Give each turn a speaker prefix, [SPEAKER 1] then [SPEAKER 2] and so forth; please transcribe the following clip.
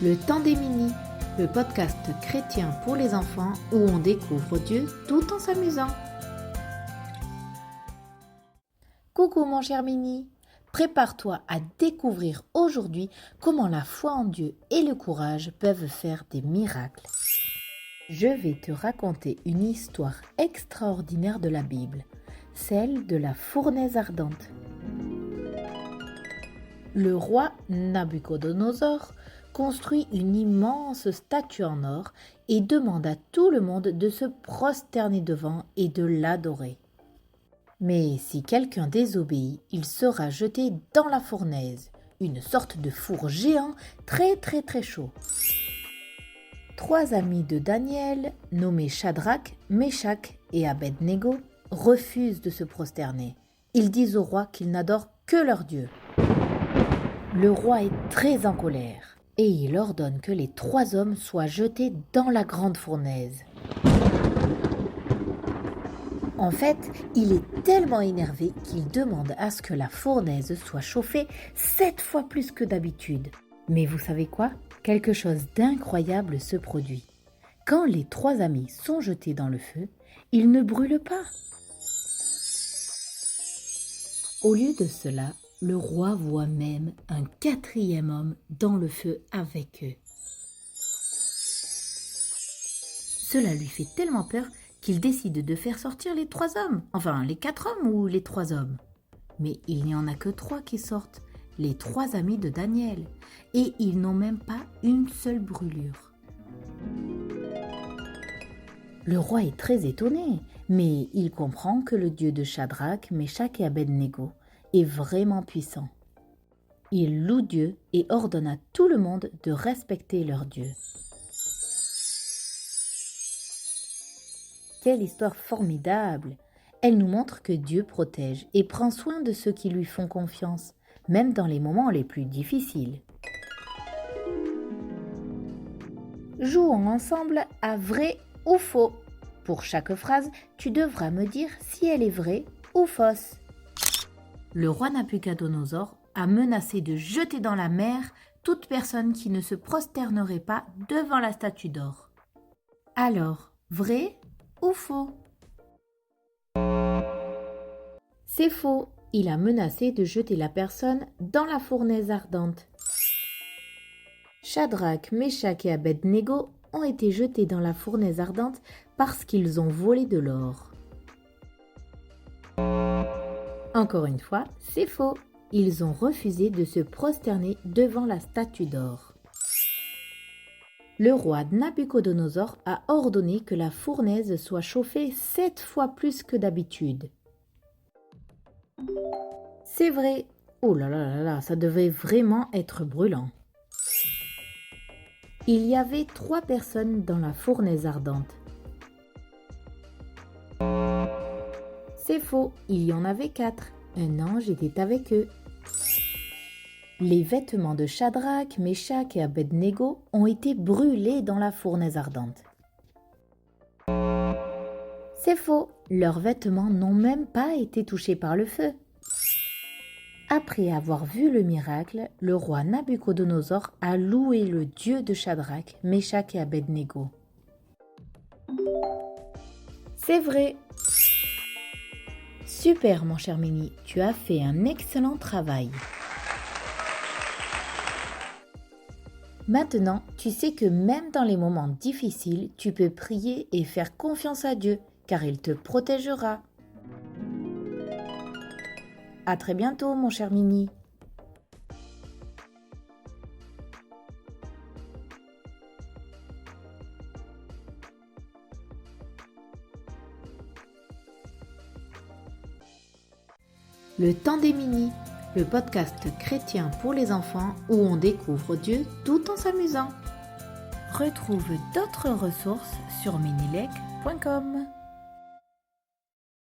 [SPEAKER 1] Le temps des Mini, le podcast chrétien pour les enfants où on découvre Dieu tout en s'amusant. Coucou mon cher Mini, prépare-toi à découvrir aujourd'hui comment la foi en Dieu et le courage peuvent faire des miracles. Je vais te raconter une histoire extraordinaire de la Bible, celle de la fournaise ardente. Le roi Nabuchodonosor construit une immense statue en or et demande à tout le monde de se prosterner devant et de l'adorer. Mais si quelqu'un désobéit, il sera jeté dans la fournaise, une sorte de four géant très chaud. 3 amis de Daniel, nommés Shadrach, Meshach et Abednego, refusent de se prosterner. Ils disent au roi qu'ils n'adorent que leur Dieu. Le roi est très en colère et il ordonne que les 3 hommes soient jetés dans la grande fournaise. En fait, il est tellement énervé qu'il demande à ce que la fournaise soit chauffée 7 fois plus que d'habitude. Mais vous savez quoi ? Quelque chose d'incroyable se produit. Quand les 3 amis sont jetés dans le feu, ils ne brûlent pas. Au lieu de cela, le roi voit même un 4e homme dans le feu avec eux. Cela lui fait tellement peur qu'il décide de faire sortir les 3 hommes, enfin les 4 hommes ou les 3 hommes. Mais il n'y en a que 3 qui sortent, les 3 amis de Daniel, et ils n'ont même pas une seule brûlure. Le roi est très étonné, mais il comprend que le Dieu de Shadrach, Meshach et Abednego est vraiment puissant. Il loue Dieu et ordonne à tout le monde de respecter leur Dieu. Quelle histoire formidable! Elle nous montre que Dieu protège et prend soin de ceux qui lui font confiance, même dans les moments les plus difficiles. Jouons ensemble à vrai ou faux. Pour chaque phrase, tu devras me dire si elle est vraie ou fausse. Le roi Nabuchodonosor a menacé de jeter dans la mer toute personne qui ne se prosternerait pas devant la statue d'or. Alors, vrai ou faux ? C'est faux. Il a menacé de jeter la personne dans la fournaise ardente. Shadrach, Meshach et Abednego ont été jetés dans la fournaise ardente parce qu'ils ont volé de l'or. Encore une fois, c'est faux. Ils ont refusé de se prosterner devant la statue d'or. Le roi Nabuchodonosor a ordonné que la fournaise soit chauffée 7 fois plus que d'habitude. C'est vrai. Oh là là là là, ça devait vraiment être brûlant. Il y avait 3 personnes dans la fournaise ardente. C'est faux, il y en avait 4. Un ange était avec eux. Les vêtements de Shadrach, Meshach et Abednego ont été brûlés dans la fournaise ardente. C'est faux, leurs vêtements n'ont même pas été touchés par le feu. Après avoir vu le miracle, le roi Nabuchodonosor a loué le Dieu de Shadrach, Meshach et Abednego. C'est vrai. Super mon cher Mini, tu as fait un excellent travail. Maintenant, tu sais que même dans les moments difficiles, tu peux prier et faire confiance à Dieu, car il te protégera. À très bientôt, mon cher Mini. Le temps des Mini, le podcast chrétien pour les enfants où on découvre Dieu tout en s'amusant. Retrouve d'autres ressources sur minilec.com.